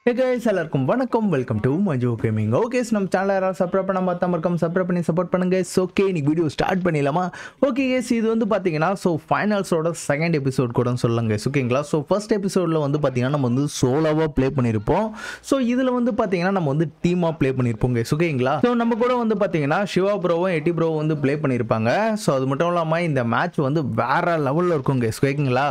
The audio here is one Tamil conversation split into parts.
Hey guys, எல்லாருக்கும் வணக்கம். Welcome to Majo gaming. Okay, நம்ம சேனலை யாராவது சப்ஸ்கிரைப் பண்ணாம பார்த்தா மறக்காம சப்ஸ்கிரைப் பண்ணி சப்போர்ட் பண்ணுங்க. ஓகே, இன்னைக்கு வீடியோ ஸ்டார்ட் பண்ணிடலாமா? ஓகே கேஸ், இது வந்து பார்த்தீங்கன்னா ஃபைனல்ஸோட செகண்ட் எபிசோட் கூட சொல்லுங்க. ஓகேங்களா? ஃபர்ஸ்ட் எபிசோடில் வந்து பார்த்தீங்கன்னா நம்ம வந்து சோலோவாக ப்ளே பண்ணியிருப்போம். இதில் வந்து பார்த்தீங்கன்னா நம்ம வந்து டீமாக ப்ளே பண்ணியிருப்போம் கேஸ். ஓகேங்களா? நம்ம கூட வந்து பார்த்தீங்கன்னா சிவா ப்ரோவும் எட்டி ப்ரோவும் வந்து ப்ளே பண்ணியிருப்பாங்க. அது மட்டும் இல்லாமல் இந்த மேட்ச் வந்து வேற லெவலில் இருக்கும் கேஸ். ஓகேங்களா?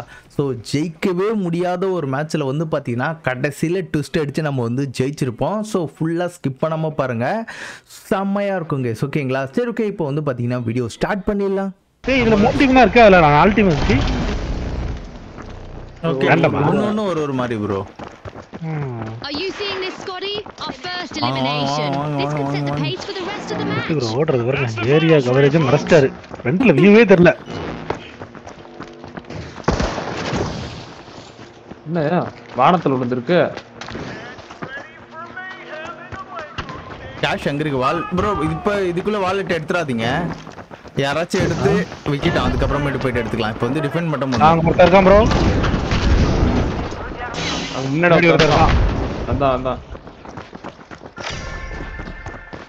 ஜெயிக்கவே முடியாத ஒரு மேட்ச்சில் வந்து பார்த்தீங்கன்னா கடைசியில் ட்விஸ்ட் அடிச்சு நம்ம வந்து ஜெயிச்சிருப்போம். ஃபுல்லாக ஸ்கிப் பண்ணாமல் பாருங்க, செம்மையாக இருக்குங்க. ஓகேங்களா? சரி, ஓகே, இப்போ வந்து பார்த்தீங்கன்னா வீடியோ ஸ்டார்ட் பண்ணிடலாம். இதுல மோட்டிவ்னா இருக்கு, அதுல நான் அல்டிமேட் ஓகே, ஒன்னு ஒரு மாதிரி bro. Are you seeing this, Scotty? Our first elimination. This could set the pace for the rest of the match. Bro ஓடுறது பாருங்க, ஏரியா கவரேஜ் மறஸ்டாரு. ஃப்ரண்ட்ல வியூவே தெரியல. என்ன வானத்துல விழுந்திருக்கு? கேஷ் எங்க இருக்கு? வால் ப்ரோ, இப்போ இதுக்குள்ள வாலெட் எடுத்துறாதீங்க. யாராச்சும் எடுத்து விக்கிட்டோம், அதுக்கப்புறமேட்டு போயிட்டு எடுத்துக்கலாம். இப்போ வந்து டிஃபெண்ட் மட்டும் பண்ணுங்க. நாங்க மட்டும் இருக்கோம் ப்ரோ. அங்க முன்னாடி இருக்கான். அதான்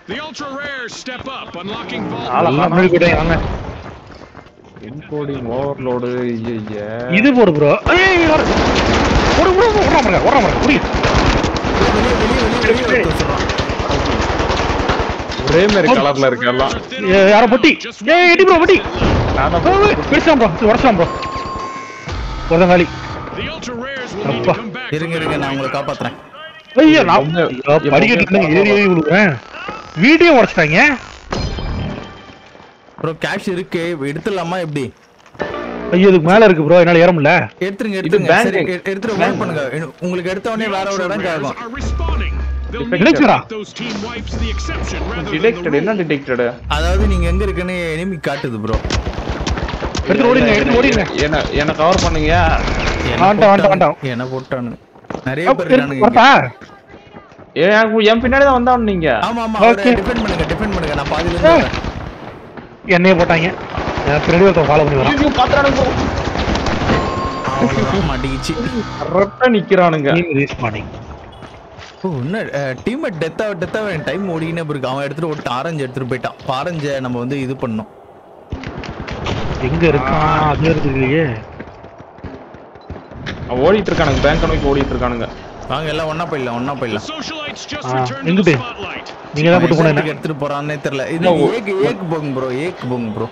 The ultra rare step up, unlocking vault. ஆளெல்லாம் முன்னாடி போயிட்டாங்க. வாங்க, என்கோடிங் ஓவர்லோட். ஐயே, இது போடு ப்ரோ. ஏய் ஓடு ஓடுறாம புடி. ஒரே மாதிரி கலர்ல இருக்கு எல்லாம். யாரோ பொட்டி. ஏய் எடி ப்ரோ பொட்டி. நான் பிடிச்சாம் ப்ரோ, உடைச்சாம் ப்ரோ. ஒருத்தன் காலி. The ultra rares will need to come back. இருங்க, நான் உங்களை காப்பாத்துறேன். ஐயா நான் படிக்கட்டுல ஏரியாவே விழுறேன். வீடியோ உடைச்சிட்டாங்க ப்ரோ. கேஷ் இருக்கு, எடுத்துடலாமா? எப்படி? ஐயோ இதுக்கு மேல இருக்கு ப்ரோ, என்னால ஏற முடியல. எடுத்துருங்க. சரி, எடுத்துட்டு ஹோல்ட் பண்ணுங்க. உங்களுக்கு எடுத்த உடனே வேற ஒரு இடம் கேக்கும். Are responding. They'll need Detected. to make those team wipes the exception rather than detected. the என்ன rule. டிடெக்டட்? அதாவது நீங்க எங்க இருக்குன்னு எனிமி காட்டுது ப்ரோ. எடுத்து ஓடிங்க. என்ன கவர் பண்ணுங்க. வேண்டாம். என்ன போட்டானு நிறைய பேர் இருக்கானுங்க. வரட்டா? என் பின்னாடி தான் வந்தானு நீங்க. ஆமா, Okay. டிஃபெண்ட் பண்ணுங்க. நான் பாதியில இருந்து வரேன். என்னைய போட்டாங்க. நான் பின்னாடி ஒருத்தன் ஃபாலோ பண்ணி வரான். ஐயோ பாத்துறானுங்க. அவ்வளவுதான், மாட்டிக்கிச்சு. கரெக்ட்டா நிக்கறானுங்க. ரீஸ்பானிங். இன்னும் டீம்மேட் டெத்தா டைம் ஓடிக்கினே இருக்கு. அவன் எடுத்துட்டு ஒரு ஆரஞ்சு எடுத்துட்டு போயிட்டான். ஆரஞ்சை நம்ம வந்து இது பண்ணோம். எங்க இருக்கான்? அது இருக்குலையே. ஓடிட்டு இருக்கானுங்க, பேங்க் நோக்கி ஓடிட்டு இருக்கானுங்க. வாங்க எல்லாம் ஒண்ணா போயிடலாம். The socialites just Ah, returned to the எங்கிட்டு? spotlight. நீங்க தான் போட்டு போனீங்க. எடுத்துட்டு போறானே தெரியல. இது ஏக் போங்க ப்ரோ.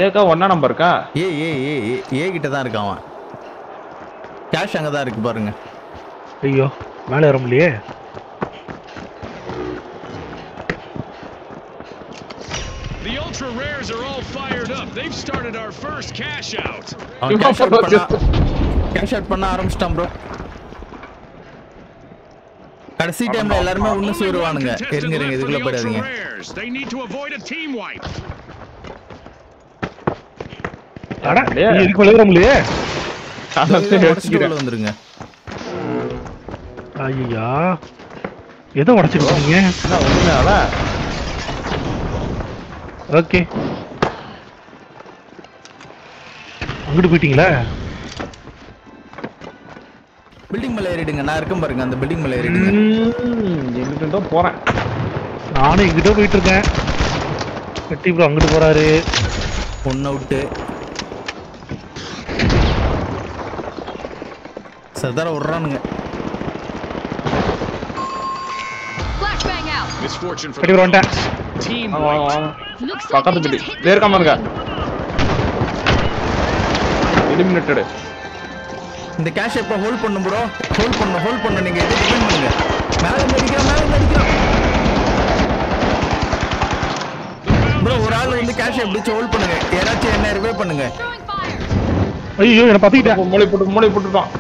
ஏகா ஒண்ணா நம்பர் இருக்கா? ஏ கிட்ட தான் இருக்கான் அவன். கேஷ் அங்க தான் இருக்கு பாருங்க. ஐயோ மேல ஏற முடியலையே. The ultra rares are all fired up. They've started our first cash out. அவன் கேஷ் அவுட் பண்ண ஆரம்பிச்சிட்டான் ப்ரோ. கடைசி டைம்ல எல்லாரும் ஒண்ணு சேருவானுங்க. இருங்க, இதுக்குள்ள போயிடாதீங்க. They need to avoid a team wipe. அட இதுக்கு மேல ஏற முடியலையே. உள்ள வந்துருங்க. ஐயா எதை உடைச்சிருக்கீங்க? என்ன ஒண்ணுனால? ஓகே அங்கிட்டு போயிட்டீங்களா? பில்டிங் மேல ஏறிடுங்க. நான் இருக்கேன் பாருங்க, அந்த பில்டிங் மேல ஏறிடுங்க. எங்கிட்ட போறேன். நானும் எங்கிட்ட போயிட்டு இருக்கேன். கட்டி ப்ரோ அங்கிட்டு போறாரு. One out. சதற விடுறானுங்க. Flashbang out. Misfortune for கட்டி ப்ரோ வந்துட்டேன். team வாங்க, wipe. வாங்க. Looks like பக்கத்து they பிடி. just hit வேற காம இருக்கா? எலிமினேட்டட். இந்த கேஷ் எப்ப ஹோல்ட் பண்ணும் ப்ரோ? ஹோல்ட் பண்ணு. நீங்க இதை டிஃபெண்ட் பண்ணுங்க. மேல அடிக்கிறோம். ப்ரோ, ஒரு ஆள் வந்து கேஷ் எப்படி ஹோல்ட் பண்ணுங்க. யாராச்சும் என்ன ரிவே பண்ணுங்க. throwing fire. ஐயோ என்ன பாத்துக்கிட்டேன். மூளை போட்டுட்டான்.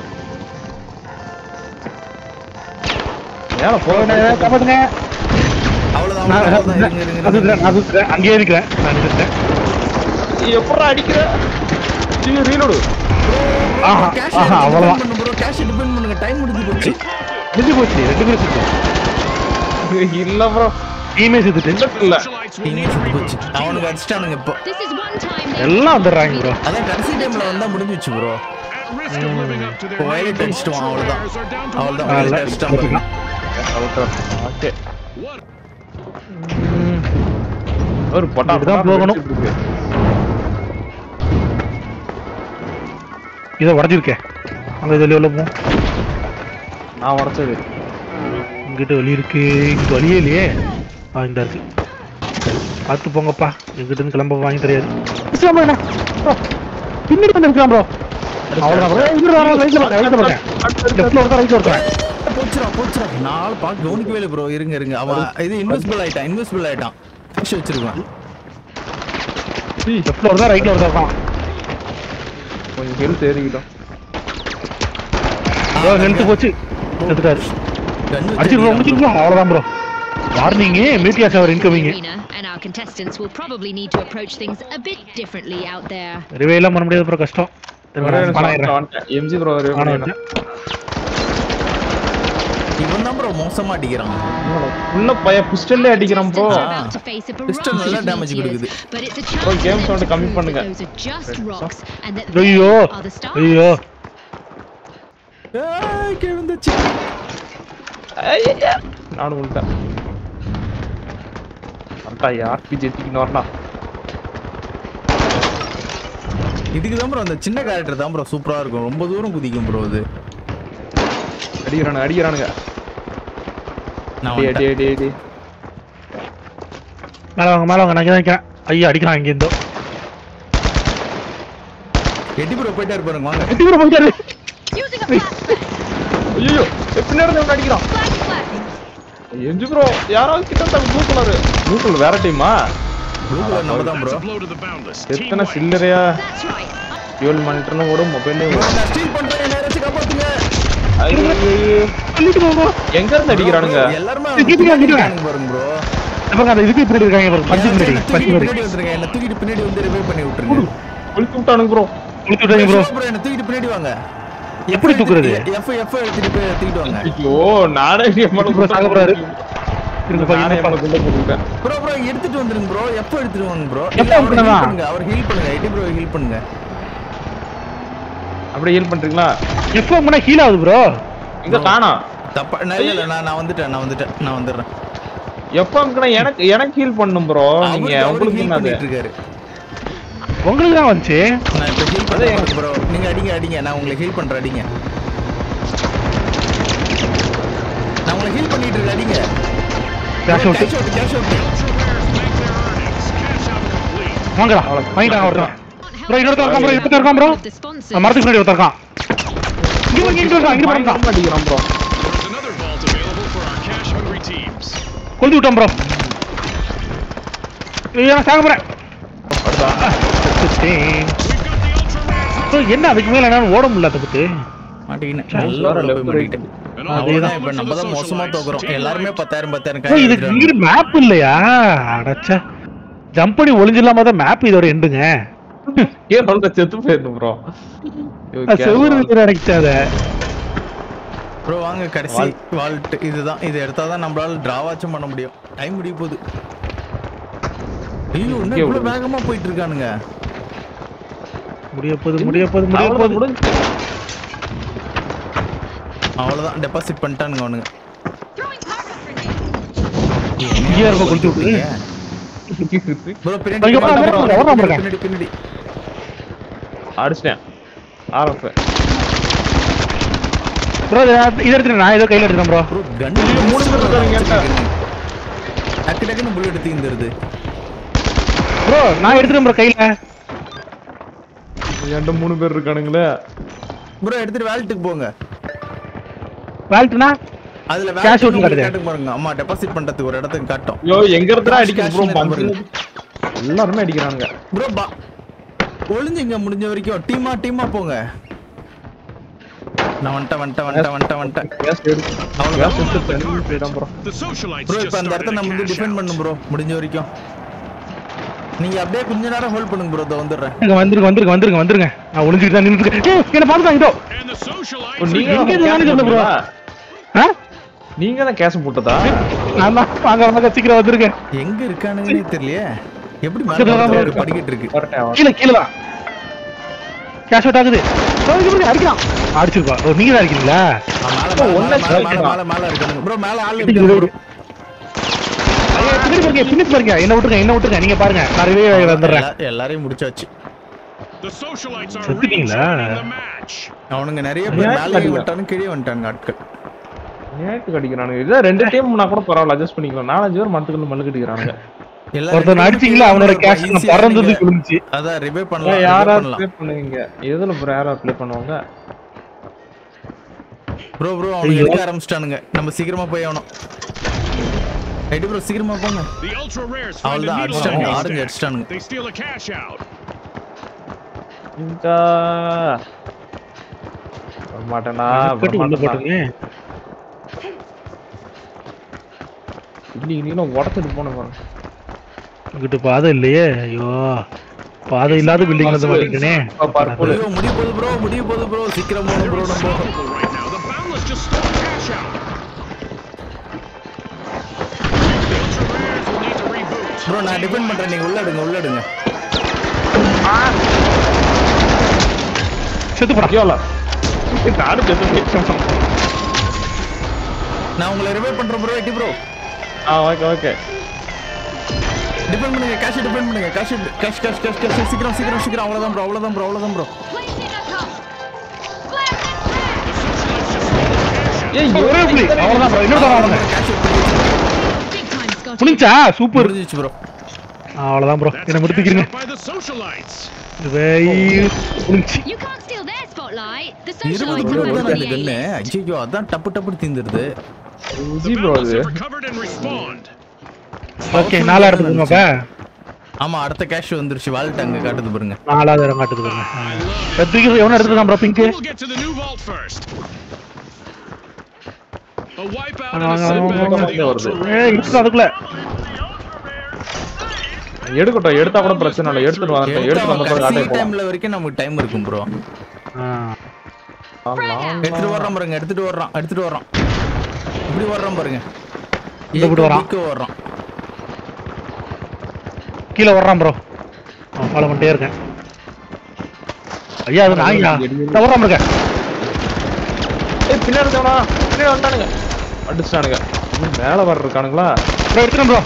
ஏல போறேன். காப்பாத்துங்க. அவ்வளவுதான். நான் அங்கேயே இருக்கிறேன். நான் இருக்கிறேன். எப்பறா அடிக்குற? நீ ரீலோட். கேஷ் அவ்வளவுதான். டிஃபெண்ட் பண்ணு ப்ரோ. கேஷ் டிஃபெண்ட் பண்ணுங்க. டைம் முடிஞ்சு போச்சு. ரெண்டு பேரும் செத்து. இல்ல ப்ரோ, டீமே செத்துட்டு. இல்ல Socialites will டீமே need to செத்து regroup. போச்சு. அவனுக்கு அடிச்சிட்டானுங்க இப்போ. This is one time they எல்லாம் வந்துடுறாங்க ப்ரோ. அதான் கடைசி டைம்ல வந்தா முடிஞ்சிச்சு bro. at risk of living up to their Violet name. The அடிச்சிட்டோம், Ultra அவ்வளவுதான். Rares are down to அவ்வளவுதான், one violet man. அடிச்சிட்டோம் பாருங்க. Okay What? ஒரு பொட்டா இப்படிதான் போகணும். இதை உடஞ்சிருக்கேன் அங்க வெளியே உள்ள போ. நான் உடைச்சது இங்கிட்ட வழி இருக்கு. இங்க வழியே இல்லையே. இந்த இருக்கு. பார்த்து போங்கப்பா. எங்கிட்ட இருந்து கிளம்ப வாங்கி தெரியாது. பின்னாடி வந்து இருக்கலாம் ப்ரோ. அவ்வளவுதான் ப்ரோ. இங்க வர ரைட்ல பாருங்க. லெஃப்ட்ல ஒருத்தர் ரைட்ல ஒருத்தர். போச்சுடா நாள் பார்க்க கவனிக்கவே இல்லை ப்ரோ. இருங்க அவன் இது இன்விசிபிள் ஆயிட்டான் ஃபிஷ் வச்சிருக்கான். லெஃப்ட்ல ஒருத்தர் ரைட்ல ஒருத்தர் இருக்கான். கொஞ்சம் ஹெல்த் ஏறிக்கிட்டோம். ப்ரோ ஹெல்த் போச்சு. செத்துட்டாரு. அடிச்சிருக்கோம் முடிச்சிருக்கோம். அவ்வளவுதான் bro. Warning meteors are incoming. And our contestants will probably need to approach things a bit differently out there. ரிவே எல்லாம் பண்ண முடியாது ப்ரோ. கஷ்டம். எம்ஜி ப்ரோ இவன் தான் ப்ரோ மோசமா அடிக்கிறான். உள்ள பய பிஸ்டல்ல அடிக்கிறான் bro. About to face a Pistol barrage நல்லா of damage meteors, கொடுக்குது. but it's a Bro, chance game for sound them to கம்மி prove that பண்ணுங்க. those are just rocks and that ஐயோ they are the stars. ஐயோ வந்துச்சு. நானும் உள்ட்டேன். அட்டா ஆர்பிஜி எத்திக்கின்னு வரலாம். இதுக்கு தான் ப்ரோ அந்த சின்ன கேரக்டர் தான் ப்ரோ சூப்பரா இருக்கும். ரொம்ப தூரம் குதிக்கும் ப்ரோ அது. அடிக்கிறானுங்க நான் அடி அடி அடி அடி. மேல வாங்க நான் இங்க நிக்கிறேன். ஐயா அடிக்கிறான் இங்க இருந்தோ. எட்டி ப்ரோ போயிட்டாரு பாருங்க வாங்க. எட்டி ப்ரோ போயிட்டாரு. Using a flashbang. ஐயோ பின்னாடி இருந்து அடிக்கிறான். எம்ஜி ப்ரோ யாராவது கிட்ட வந்து ப்ளூ கலர் வேற டீமா? ப்ளூ கலர் நம்ம தான் bro. That's a blow to the boundless. எத்தனை Team சில்லறையா That's right. ஃபியூல் மானிட்டர்ல ஓடும் மொபைல்ல ஓடும். நான் ஸ்டீல் பண்றேன் நேரத்துக்கு காப்பாத்துங்க. ஐயோ சொல்லிட்டு போங்க. எங்க இருந்து அடிக்கிறானுங்க? எல்லாரும் கிட்ட பாருங்க ப்ரோ. பாருங்க அந்த இதுக்கு பின்னாடி இருக்காங்க பாருங்க. பஞ்சு பின்னாடி வந்துருங்க. என்ன தூக்கிட்டு பின்னாடி வந்து ரிவைவ் பண்ணி விட்டுருங்க. குளிச்சு விட்டானுங்க ப்ரோ. குளிச்சு விட்டாங்க ப்ரோ. ப்ரோ என்ன தூக்கிட்டு பின்னாடி வாங்க. எப்படி தூக்குறது? எஃப் எடுத்துட்டு போய் தூக்கிட்டு வாங்க. ஐயோ நானே எம்மல ப்ரோ சாக போறாரு. இருங்க நானே பாருங்க. எம்மல குள்ள போட்டுட்டேன். ப்ரோ எடுத்துட்டு வந்துருங்க ப்ரோ. எஃப் எடுத்துட்டு வாங்க ப்ரோ. F பண்ணுங்க. அவர் ஹீல் பண்ணுங்க. ஐடி ப்ரோ ஹீல் பண்ணுங்க. அப்படியே ஹீல் பண்றீங்களா? எஃப் முன்ன ஹீல் ஆகுது ப்ரோ. இங்க காணோம். தப்பா இல்ல நான் வந்துட்டேன். நான் வந்துடுறேன். எஃப்எம்க்கு எனக்கு ஹீல் பண்ணும் ப்ரோ. நீங்க உங்களுக்கு என்னது? இருக்காரு. உங்களுக்கு தான் வந்துச்சு. நான் இப்ப ஹீல் பண்றேன் ப்ரோ. நீங்க அடிங்க. நான் உங்களுக்கு ஹீல் பண்றேன். அடிங்க. நான் உங்களுக்கு ஹீல் பண்ணிட்டு இருக்கேன். அடிங்க. Cash out. Ultra Rares make their earnings. Cash out complete. வாங்கடா. வாங்கிட்டாங்க ஒருத்தன். ப்ரோ இன்னொருத்தன் இருக்கான் ப்ரோ. The sponsors. மரத்துக்கு முன்னாடி ஒருத்தன் இருக்கான். இங்க பாருங்க. அடிக்கிறான் bro. There's another vault available for our cash-hungry teams. கொளுத்தி விட்டான் ப்ரோ. நான் சாக போறேன். We've got the Ultra Rares. Bro என்ன அதுக்கு மேல என்னால ஓட முடியல அதுக்கு. மாட்டிக்கினேன். நல்லா உள்ள போய் மாட்டிக்கிட்டேன். And all அதேதான் the இப்ப நம்ம தான் மோசமா தோக்குறோம். எல்லாருமே 10,000 ப்ரோ இதுக்கு இங்க மேப் இல்லையா? அடச்சே. ஜம்ப் பண்ணி ஒளிஞ்சிரலாமா தான் மேப் இதோட எண்டுங்க. கேரள செத்து போயிடும் ப்ரோ. செவுரு அடிச்சாத. ப்ரோ வாங்க கடைசி வால்ட் இதுதான். இது எடுத்தா தான் நம்மளால டிராவாச்சும் பண்ண முடியும். டைம் முடிய போகுது. ஐயோ இன்னும் இவ்வளவு வேகமா போயிட்டு இருக்கானுங்க. முடிய போகுது. அவ்வளவுதான் டெபாசிட் பண்ணிட்டானுங்க அவனுங்க. Throwing cargo grenades. இங்கே இருக்க கொளுத்தி விட்டு. ப்ரோ பின்னாடி அடிச்சிட்டேன். ஆர்எஃப் ப்ரோ இத எடுத்துறேன். நான் ஏதோ கையில எடுத்துறேன் ப்ரோ. ப்ரோ கன் 3 பேர் இருக்காங்க. டக்குன்னு புல்லட் எடுத்து இந்தருது. ப்ரோ நான் எடுத்துறேன் ப்ரோ கையில. ஏன்டா 3 பேர் இருக்கானுங்களே. ப்ரோ எடுத்துட்டு வால்ட்டுக்கு போங்க. வால்ட்னா அதுல கேஷ் அவுட் காட்டுது. காட்டுங்க பாருங்க. அம்மா டெபாசிட் பண்றதுக்கு ஒரு இடத்துக்கு காட்டும். ஐயோ எங்க இருந்துடா அடிக்குது ப்ரோ? எல்லாரும் அடிக்குறாங்க. ப்ரோ ஒளிஞ்சிங்க முடிஞ்ச வரைக்கும் டீமா போங்க. நான் வந்துட்டேன். கேஸ் எடுத்து கேஸ் எடுத்து தண்ணி போயிடும் bro. The socialites bro just இப்ப அந்த started இடத்த a நம்ம வந்து cash டிஃபெண்ட் out. பண்ணணும் ப்ரோ முடிஞ்ச வரைக்கும். நீங்க அப்படியே கொஞ்ச நேரம் ஹோல்ட் பண்ணுங்க ப்ரோ. இதோ வந்துடுறேன். வந்துருங்க. நான் ஒளிஞ்சிட்டு தான் நின்னுட்டு இருக்கேன். என்ன பாருங்க இதோ. And the socialites நீங்க எங்க இருந்து சொல்ல ப்ரோ? நீங்க தான் கேஸ் போட்டதா? நான் தான் வாங்க சீக்கிரம் வந்துருங்க. எங்க இருக்கானுங்கன்னே தெரியலையே. எப்படி மேல படிக்கிட்டு இருக்கு. வரட்டேன். கீழ தான். கேஷ் அவுட் ஆகுது. அடிக்கலாம் அடிச்சிருப்பா. ஓ நீங்க தான் இருக்கீங்களா? மேல இருக்கானுங்க ப்ரோ. மேல ஆள் பின்னாடி பாருங்க. என்ன விட்டுருங்க நீங்க பாருங்க. நிறையவே வந்துடுறேன். எல்லாரையும் முடிச்சாச்சு. The socialites are செத்துட்டீங்களா? restarting the match. அவனுங்க நிறைய பேர் மேலே விட்டானு கீழே வந்துட்டாங்க ஆட்கள். நேட்டு கடிக்கிறானுங்க. இல்ல 2 டீம் நான் கூட பரவாயில்ல அட்ஜஸ்ட் பண்ணிக்கலாம். 4-5 பேர் மரத்துக்குள்ள மல்லு கடிக்கிறானுங்க. ஒருத்தன் அடிச்சீங்களா? அவனோட கேஷ் பறந்தது விழுந்துச்சு. அதான் ரிவே பண்ணலாம். யாரா ப்ளே பண்ணுவீங்க? எதுல ப்ரோ யாரா ப்ளே பண்ணுவாங்க? ப்ரோ அவனுங்க எடுக்க ஆரம்பிச்சிட்டானுங்க. நம்ம சீக்கிரமா போய் ஆவணும். ரைட் ப்ரோ சீக்கிரமா போங்க. The ultra rares find a அவ்வளவுதான் needle அடிச்சிட்டானுங்க. in a orange haystack. அடிச்சிட்டானுங்க. They steal a cash out. இங்கா மாட்டேனா கட்டி உள்ள போட்டுங்க. இல்ல உடச்சிட்டு போன பாருங்க. இங்கிட்டு பாதை இல்லையே. ஐயோ பாதை இல்லாத பில்டிங்ல வந்து மாட்டிக்கிட்டேனே. முடிய போகுது ப்ரோ சீக்கிரம் போங்க ப்ரோ. நம்ம Right now, the Boundless just stole a cash out. The ultra rares will need to reboot. Bro நான் டிபெண்ட் பண்றேன். நீங்க உள்ள எடுங்க. செத்து போடா. ஐயோல நாடு செத்து போயிட்டேன். நான் உங்களை ரிவைவ் பண்றேன் ப்ரோ. எட்டி ப்ரோ. ஓகே டிபெண்ட் பண்ணுங்க. கேஷ் டிபெண்ட் பண்ணுங்க. கேஷ் சீக்கிரம். அவ்வளவுதான் ப்ரோ. ஏய் ஒரே புலி. அவ்வளவுதான் bro. இன்னொரு தடவை வாங்க. Cash Big time, Scotty. புளிச்சா சூப்பர். முடிஞ்சிச்சு ப்ரோ. அவ்வளவுதான் ப்ரோ. என்ன முடித்துக்கிறீங்க? By the socialites. புளிச்சு. You can't steal their spotlight. The 20 socialites bro are தான் on இது என்ன? ஐயோ அதான் டப்பு தீந்துருது. The bro Boundless இது. have recovered and respawned. Okay 4வது போணுமாப்பா? ஆமா அடுத்த கேஷ் வந்துருச்சு. வால்ட் அங்க காட்டுது பாருங்க. 4வது இடம் காட்டுது பாருங்க. எதுக்கு எவன எடுத்துட்டான் bro pink? We'll get to the new vault first. A wipeout and a setback for the ultra rares. ஏய் இருக்கு அதுக்குள்ள. எடுத்தா கூட பிரச்சனை இல்ல. எடுத்துட்டு வந்த பிறகு ஆட்டே போலாம். டைம்ல வரைக்கும் நமக்கு டைம் இருக்கும் ப்ரோ. எடுத்துட்டு வர்றோம் பாருங்க. எடுத்துட்டு வர்றோம். இப்படி வர்றோம் பாருங்க. இப்படி வர்றான். வர்றோம். கீழ வர்றான் ப்ரோ. ஃபாலோ பண்ணிட்டே இருக்கேன். ஐயா அது நாயா. வர்றான் பாருங்க. ஏய் பின்னாடி வந்துட்டானுங்க. அடிச்சானுங்க. மேல வர இருக்கானுங்களா? ப்ரோ எடுத்துறேன் ப்ரோ.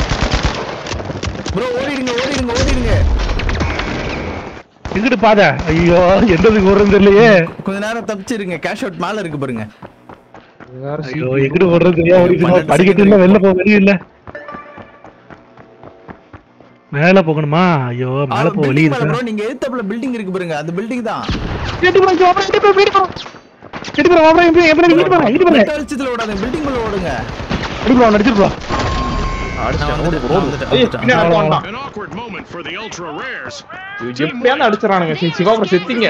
ப்ரோ ஓடிடுங்க. எங்கிட்டு பாதை? ஐயோ எந்ததுக்கு ஓடுறது இல்லையே. கொஞ்ச நேரம் தப்பிச்சிருங்க. கேஷ் அவுட் மேல இருக்கு பாருங்க. ஐயோ எங்கிட்டு ஓடுறது இல்லையா? ஓடிட்டு படிக்கட்டு இல்ல. வெளில போக வழி இல்ல. மேல போகணுமா? ஐயோ மேல போக வழி இருக்கு ப்ரோ. நீங்க எதிர்த்தப்பல பில்டிங் இருக்கு பாருங்க. அந்த பில்டிங் தான். வெளிச்சத்துல ஓடாதீங்க. பில்டிங் உள்ள ஓடுங்க. An awkward moment for the ultra rares. எப்படியாவது அடிச்சறானுங்க. சிவா ப்ரோ செத்திங்க.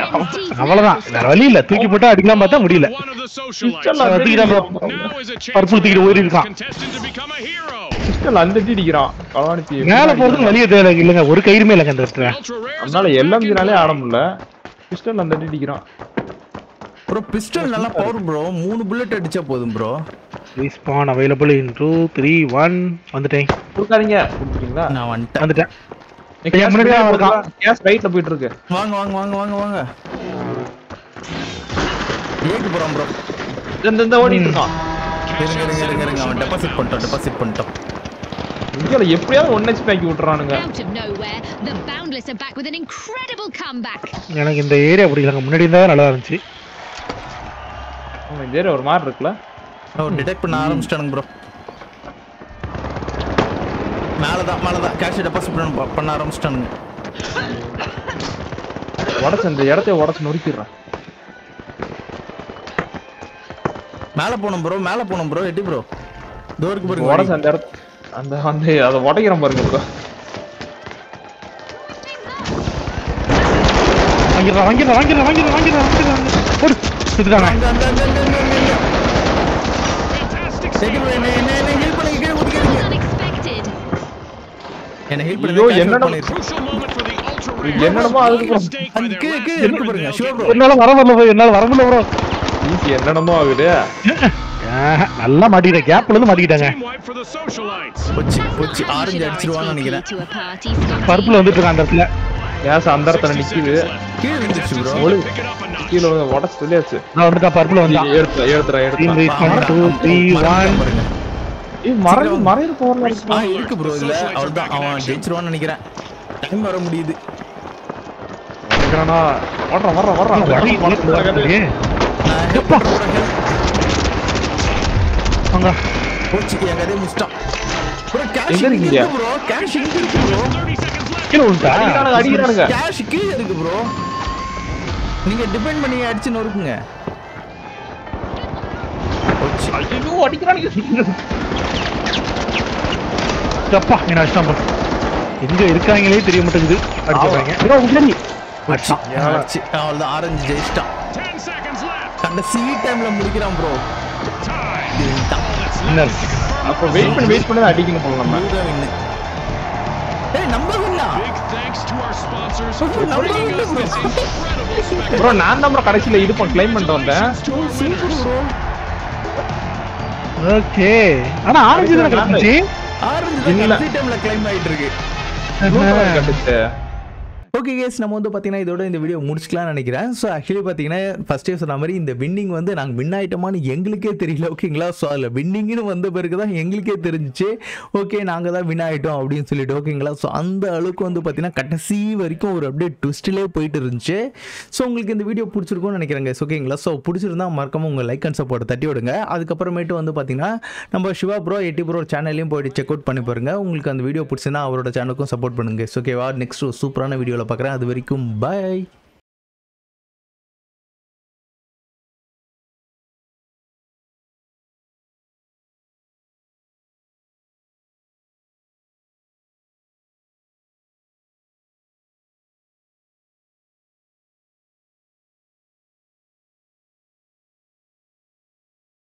அவ்வளவுதான். வேற வழி இல்ல. தூக்கி போட்டு அடிக்கலாம் பார்த்தா முடியல. One of the socialites. Now is a chance purple தூக்கிட்டு ஓடி இருக்கான். contestant to become a hero. Pistol அந்த அடிக்கிறான். கலானிச்சி. மேல போறதுக்கு வழியே தேவை இல்லங்க. ஒரு கயிறுமே இல்லங்க அந்த இடத்துல. Ultra rares. அதனால எல்எம்ஜினாலே ஆட முடியல. பிஸ்டல் அந்த அடிக்கிறான். ப்ரோ பிஸ்டல் நல்லா பவர் ப்ரோ. 3 புல்லட் அடிச்சா போதும் ப்ரோ. ரீஸ்பான் அவைலபிள் இன் 2 3 1 வந்துட்டேன். குடுக்காதீங்க. குடுக்குறீங்களா? நான் வந்துட்டேன். வந்துட்டேன். நீங்க முன்னாடியே இருக்கான். கேஸ் ரைட்ல போயிட்டு இருக்கு. வாங்க. ஏக்கு போறோம் ப்ரோ. இந்த ஓடிட்டு இருக்கான். இருங்க. அவன் டெபாசிட் பண்ணிட்டோம். இங்கல எப்படியாவது 1 HP ஆக்கி விட்டுறானுங்க. Out of nowhere, the Boundless are back with an incredible comeback. எனக்கு இந்த ஏரியா பிடிக்கலங்க. முன்னாடி இருந்தா நல்லா இருந்துச்சு. இந்த ஏரியா ஒரு மாதிரி இருக்குல. டிடெக்ட் பண்ண ஆரம்பிச்சிட்டானுங்க ப்ரோ. மேலதான் கேஷ் டெபாசிட் பண்ண ஆரம்பிச்சிட்டானுங்க. உடைச்சு இந்த இடத்தை உடைச்சு நொறுக்கிடுறேன். மேல போணும் ப்ரோ. எட்டி ப்ரோ. டோருக்கு பாருங்க. உடைச்சு அந்த இடத்தை அந்த அத உடைக்கிறேன் பாருங்க ப்ரோ. வாங்கிடுறேன். போடு. சுத்துறாங்க. Fantastic. செகண்ட் என்ன ஹெல்ப் பண்ணுங்க. கீழ ஊத்திக்கிறீங்க. Unexpected. என்ன ஹெல்ப் ஐயோ, பண்ணுங்க. என்னடா Crucial moment for the ultra rares. என்னடா அதுக்கு Mistake by their கீழ last இருக்கு பாருங்க. Sure bro. என்னால வர முடியல ப்ரோ. என்னடா ஆகுது? நல்லா மாட்டிட்டேன். கேப்ல இருந்து மாட்டிட்டாங்க. Team wipe for the socialites. போச்சு ஆரஞ்சு அடிச்சிடுவான்னு நினைக்கிறேன். To a party, Scotty. Purple வந்துட்டு இருக்கான் அந்த இடத்துல. கேஸ் அந்த இடத்துல நிக்குது. கீழே விழுந்துச்சு ப்ரோ. ஒளி கீழே உடச்சு சொல்லியாச்சு. நான் வந்துட்டா பர்பிள் வந்தா எடுத்துறா. 2 3 1 மறையிற போறல இருக்கு ப்ரோ. இல்ல அவ்வளவுதான், அவன் ஜெயிச்சிருவான்னு நினைக்கிறேன். டைம் வர முடியுது. கேக்குறானா? வர்றா. அங்க போச்சு என் கதையை முடிச்சிட்டான் ப்ரோ. கேஷ் எங்க இருக்கீங்க? இருக்கு ப்ரோ. கேஷ் இங்க இருக்கு ப்ரோ. 30 seconds left. கீழ விழுந்தா அடிக்கிறானுங்க. கேஷ் கீழே இருக்கு ப்ரோ. நீங்க டிபெண்ட் பண்ணி அடிச்சு நொறுக்குங்க. போச்சு. ஐயோ அடிக்கிறானுங்க. தப்பா என்ன அடிச்சான் bro. எங்க இருக்காங்களே தெரிய மாட்டேங்குது. அடிச்சாங்க ப்ரோ உடனே போச்சு. அவ்வளவுதான், ஆரஞ்சு ஜெயிச்சிட்டான். 10 seconds left. கடைசி டைம்ல முடிக்கிறான் ப்ரோ. வின்னர். அப்ப வெயிட் பண்ணி அடிக்கணும் போல நம்ம. ஏய் நம்ம வின்னா. Big thanks to our sponsors Bro, for number bringing one, us bro. this incredible spectacle. Bro நான் தான் ப்ரோ கடைசில இது க்ளைம் பண்ணிட்டு வந்தேன். To our winners. ஓகே. ஆனா ஆரஞ்சு தான் கிடைச்சிச்சு. ஆரஞ்சு தான் இல்ல. கடைசி டைம்ல கிளைம் ஆயிட்டு இருக்கு. கட்டுச்சு. ஓகே கேஸ், நம்ம வந்து பார்த்தீங்கன்னா இதோட இந்த வீடியோ முடிச்சுக்கலாம்னு நினைக்கிறேன். ஸோ ஆக்சுவலி பார்த்தீங்கன்னா ஃபஸ்ட்டே சொன்ன மாதிரி இந்த வின்னிங் வந்து நாங்கள் வின் ஆகிட்டோமான்னு எங்களுக்கே தெரியல. ஓகேங்களா? ஸோ அதில் வின்னிங்னு வந்த பிறகு தான் எங்களுக்கே தெரிஞ்சிச்சு ஓகே நாங்கள் தான் வின் ஆகிட்டோம் அப்படின்னு சொல்லிட்டு. ஓகேங்களா? ஸோ அந்த அளவுக்கு வந்து பார்த்தீங்கன்னா கடைசி வரைக்கும் ஒரு அப்படியே ட்விஸ்ட்லேயே போயிட்டு இருந்துச்சு. ஸோ உங்களுக்கு இந்த வீடியோ பிடிச்சிருக்கும்னு நினைக்கிறேங்க. ஓகேங்களா? ஸோ பிடிச்சிருந்தா மறக்காம உங்கள் லைக் அண்ட் சப்போர்ட் தட்டி விடுங்க. அதுக்கப்புறமேட்டு வந்து பார்த்தீங்கன்னா நம்ம சிவா ப்ரோ 80 ப்ரோ சேனல்லையும் போயிட்டு செக் அவுட் பண்ணி பாருங்க. உங்களுக்கு அந்த வீடியோ பிடிச்சிருந்தா அவரோட சேனலுக்கும் சப்போர்ட் பண்ணுங்க. ஓகேவா? நெக்ஸ்ட் சூப்பரான வீடியோவில் பார்க்குறேன். அது வரைக்கும் பாய்.